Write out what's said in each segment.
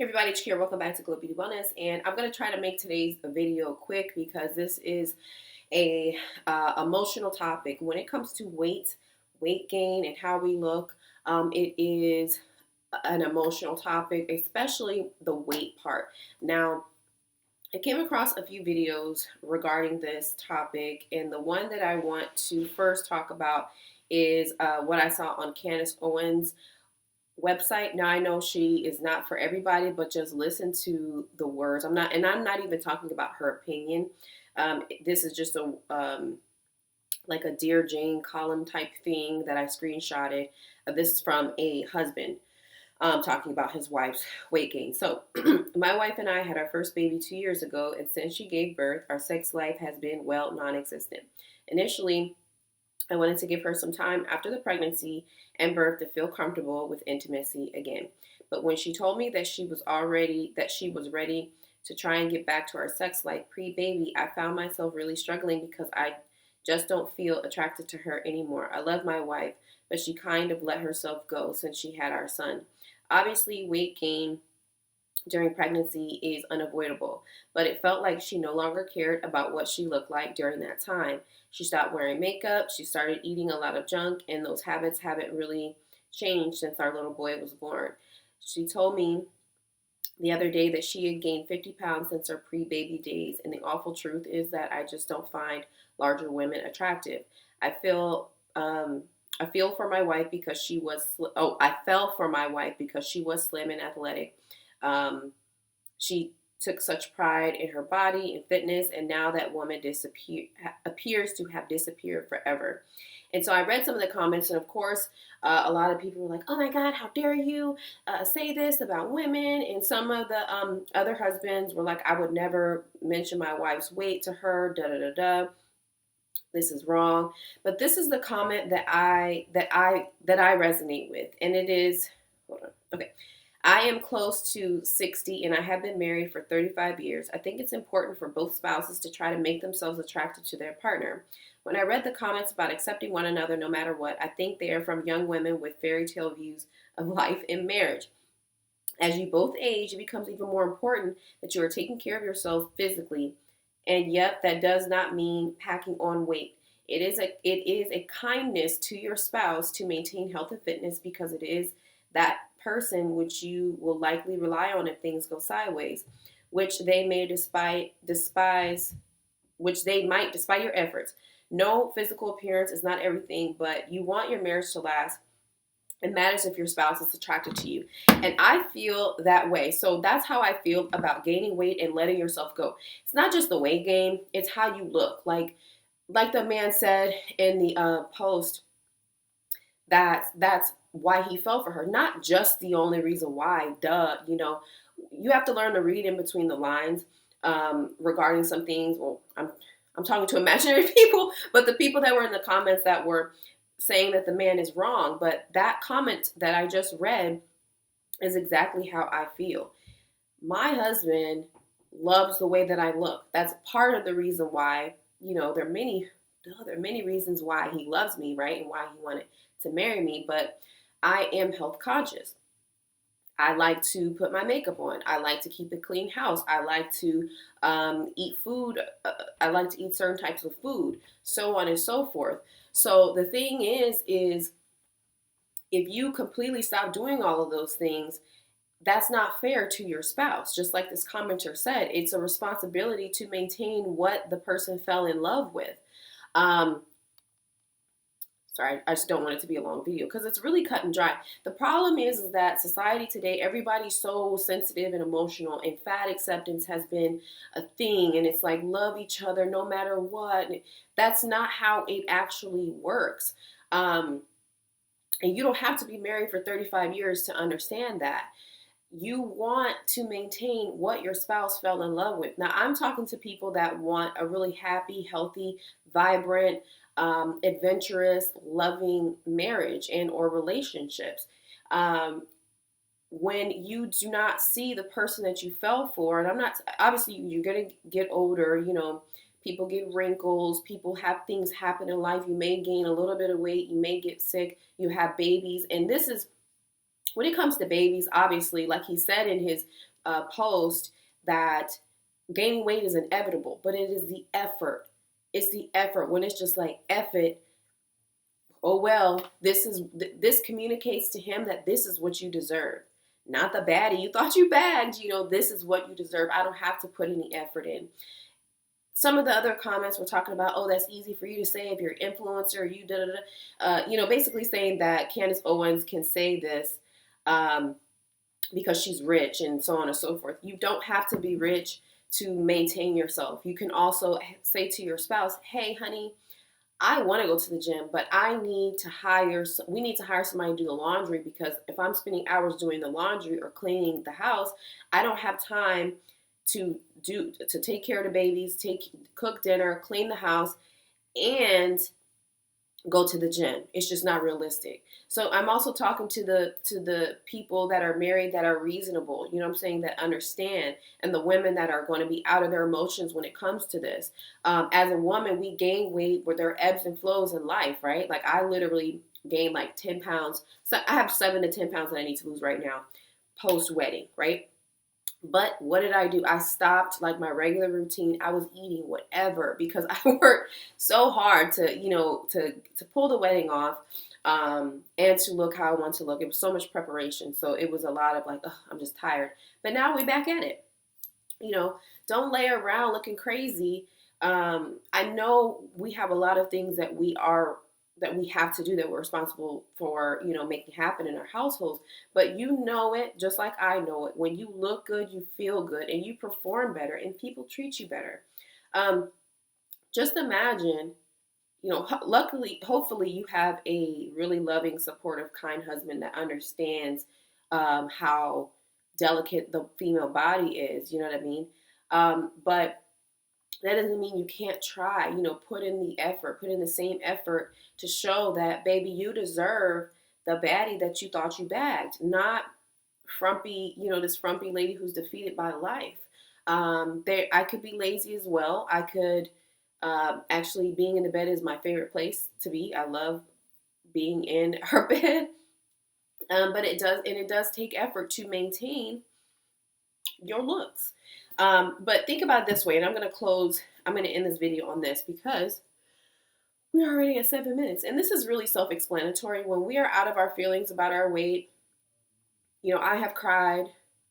Hey everybody, it's Kira. Welcome back to Glow Beauty Wellness, and I'm going to try to make today's video quick because this is a emotional topic. When it comes to weight gain, and how we look, it is an emotional topic, especially the weight part. Now, I came across a few videos regarding this topic, and the one that I want to first talk about is what I saw on Candace Owens' website. Now I know she is not for everybody, but just listen to the words. I'm not even talking about her opinion. This is just a like a Dear Jane column type thing that I screenshotted. This is from a husband talking about his wife's weight gain. So, my wife and I had our first baby 2 years ago, and since she gave birth, our sex life has been, well, non existent. Initially, I wanted to give her some time after the pregnancy and birth to feel comfortable with intimacy again. But when she told me that she was ready to try and get back to our sex life pre-baby, I found myself really struggling because I just don't feel attracted to her anymore. I love my wife, but she kind of let herself go since she had our son. Obviously, weight gain during pregnancy is unavoidable, but it felt like she no longer cared about what she looked like during that time. She stopped wearing makeup, she started eating a lot of junk, and those habits haven't really changed since our little boy was born. She told me the other day that she had gained 50 pounds since her pre-baby days, and the awful truth is that I just don't find larger women attractive. I feel I feel for my wife because she was I fell for my wife because she was slim and athletic. She took such pride in her body and fitness, and now that woman appears to have disappeared forever. And so I read some of the comments, and of course, a lot of people were like, "Oh my God, how dare you say this about women?" And some of the other husbands were like, "I would never mention my wife's weight to her. Da da da da. This is wrong." But this is the comment that I resonate with, and it is, hold on, okay. I am close to 60 and I have been married for 35 years. I think it's important for both spouses to try to make themselves attractive to their partner. When I read the comments about accepting one another no matter what, I think they are from young women with fairy tale views of life and marriage. As you both age, it becomes even more important that you are taking care of yourselves physically. And yet, that does not mean packing on weight. It is a kindness to your spouse to maintain health and fitness, because it is that person which you will likely rely on if things go sideways, which they may despise, which they might despite your efforts. No, physical appearance is not everything, but you want your marriage to last. It matters if your spouse is attracted to you. And I feel that way. So that's how I feel about gaining weight and letting yourself go. It's not just the weight gain, it's how you look. Like the man said in the post, that's why he fell for her. Not just the only reason why, duh. You have to learn to read in between the lines regarding some things. Well, I'm talking to imaginary people, but the people that were in the comments that were saying that the man is wrong. But that comment that I just read is exactly how I feel. My husband loves the way that I look. That's part of the reason why, there are many reasons why he loves me, right? And why he wanted to marry me. But I am health conscious. I like to put my makeup on. I like to keep a clean house. I like to eat food. I like to eat certain types of food, so on and so forth. So the thing is if you completely stop doing all of those things, that's not fair to your spouse. Just like this commenter said, it's a responsibility to maintain what the person fell in love with. Sorry, I just don't want it to be a long video because it's really cut and dry. The problem is that society today, everybody's so sensitive and emotional, and fat acceptance has been a thing. And it's like, love each other no matter what. That's not how it actually works. And you don't have to be married for 35 years to understand that. You want to maintain what your spouse fell in love with. Now, I'm talking to people that want a really happy, healthy, vibrant, adventurous, loving marriage and or relationships. When you do not see the person that you fell for, and I'm not, obviously you're going to get older, people get wrinkles, people have things happen in life. You may gain a little bit of weight, you may get sick, you have babies. And this is, when it comes to babies, obviously, like he said in his post that gaining weight is inevitable, but it is the effort. It's the effort when it's just like, F it. Oh well, this communicates to him that this is what you deserve, not the baddie you thought you bagged. This is what you deserve. I don't have to put any effort in. Some of the other comments were talking about, oh, that's easy for you to say if you're an influencer, you da da da. Basically saying that Candace Owens can say this because she's rich and so on and so forth. You don't have to be rich to maintain yourself. You can also say to your spouse, hey, honey, I want to go to the gym, but we need to hire somebody to do the laundry, because if I'm spending hours doing the laundry or cleaning the house, I don't have time to take care of the babies, cook dinner, clean the house, and go to the gym. It's just not realistic. So I'm also talking to the people that are married that are reasonable, you know what I'm saying, that understand, and the women that are going to be out of their emotions when it comes to this. As a woman, we gain weight where there are ebbs and flows in life, right? Like I literally gained like 10 pounds. So I have 7 to 10 pounds that I need to lose right now post wedding, right? But what did I do? I stopped like my regular routine. I was eating whatever because I worked so hard to pull the wedding off, and to look how I want to look. It was so much preparation. So it was a lot of like, I'm just tired. But now we're back at it. Don't lay around looking crazy. I know we have a lot of things that we have to do, that we're responsible for, making happen in our households. But it just like I know it. When you look good, you feel good, and you perform better, and people treat you better. Just imagine, luckily, hopefully you have a really loving, supportive, kind husband that understands how delicate the female body is. You know what I mean? But that doesn't mean you can't try. Put in the effort, put in the same effort to show that, baby, you deserve the baddie that you thought you bagged, not frumpy, this frumpy lady who's defeated by life. I could be lazy as well. I could actually, being in the bed is my favorite place to be. I love being in her bed. But it does take effort to maintain your looks. But think about it this way, and I'm going to end this video on this because we're already at 7 minutes. And this is really self-explanatory. When we are out of our feelings about our weight, I have cried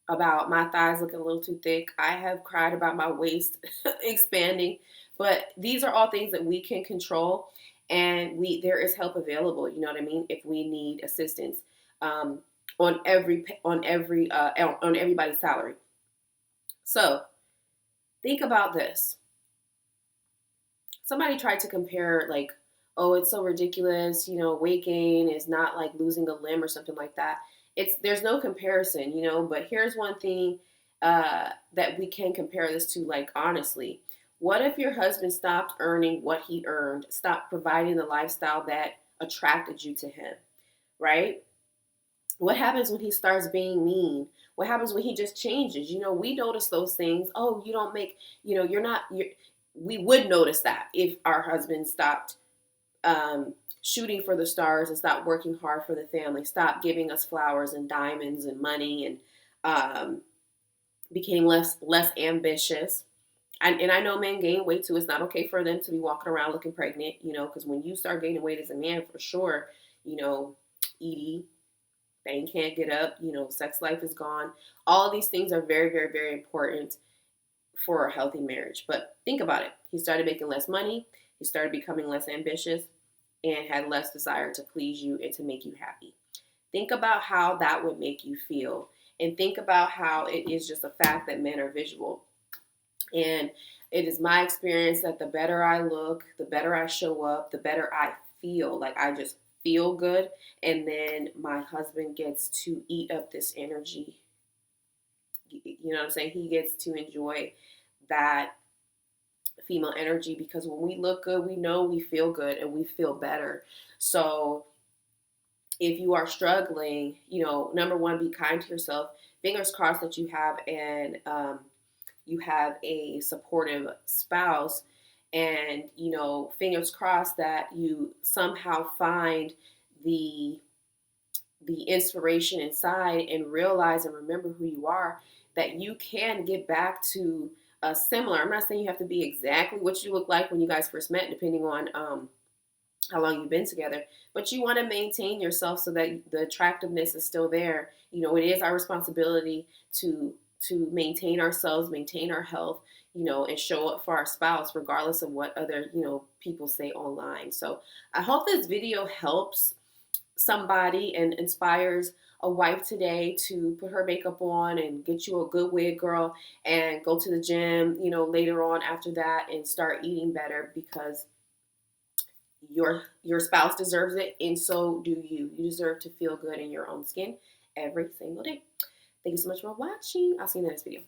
about my thighs looking a little too thick. I have cried about my waist expanding. But these are all things that we can control, and there is help available. You know what I mean? If we need assistance on everybody's salary. So think about this. Somebody tried to compare, like, oh, it's so ridiculous, weight gain is not like losing a limb or something like that. There's no comparison, but here's one thing that we can compare this to, like, honestly. What if your husband stopped earning what he earned, stopped providing the lifestyle that attracted you to him, right? What happens when he starts being mean? What happens when he just changes? We notice those things. Oh, you don't make, we would notice that if our husband stopped shooting for the stars and stopped working hard for the family, stopped giving us flowers and diamonds and money, and became less ambitious. And I know men gain weight too. It's not okay for them to be walking around looking pregnant, because when you start gaining weight as a man, for sure, Edie, they can't get up, sex life is gone. All of these things are very, very, very important for a healthy marriage. But think about it. He started making less money. He started becoming less ambitious and had less desire to please you and to make you happy. Think about how that would make you feel. And think about how it is just a fact that men are visual. And it is my experience that the better I look, the better I show up, the better I feel. Like, I just feel good. And then my husband gets to eat up this energy. You know what I'm saying? He gets to enjoy that female energy, because when we look good, we know we feel good and we feel better. So if you are struggling, number one, be kind to yourself. Fingers crossed that you have a supportive spouse, and fingers crossed that you somehow find the the inspiration inside and realize and remember who you are, that you can get back to a similar. I'm not saying you have to be exactly what you look like when you guys first met, depending on how long you've been together, but you want to maintain yourself so that the attractiveness is still there. You know, it is our responsibility to maintain ourselves, maintain our health, you know, and show up for our spouse regardless of what other, you know, people say online. So I hope this video helps somebody and inspires a wife today to put her makeup on and get you a good wig, girl, and go to the gym, you know, later on after that, and start eating better, because your spouse deserves it, and so do you. You deserve to feel good in your own skin every single day. Thank you so much for watching. I'll see you in the next video.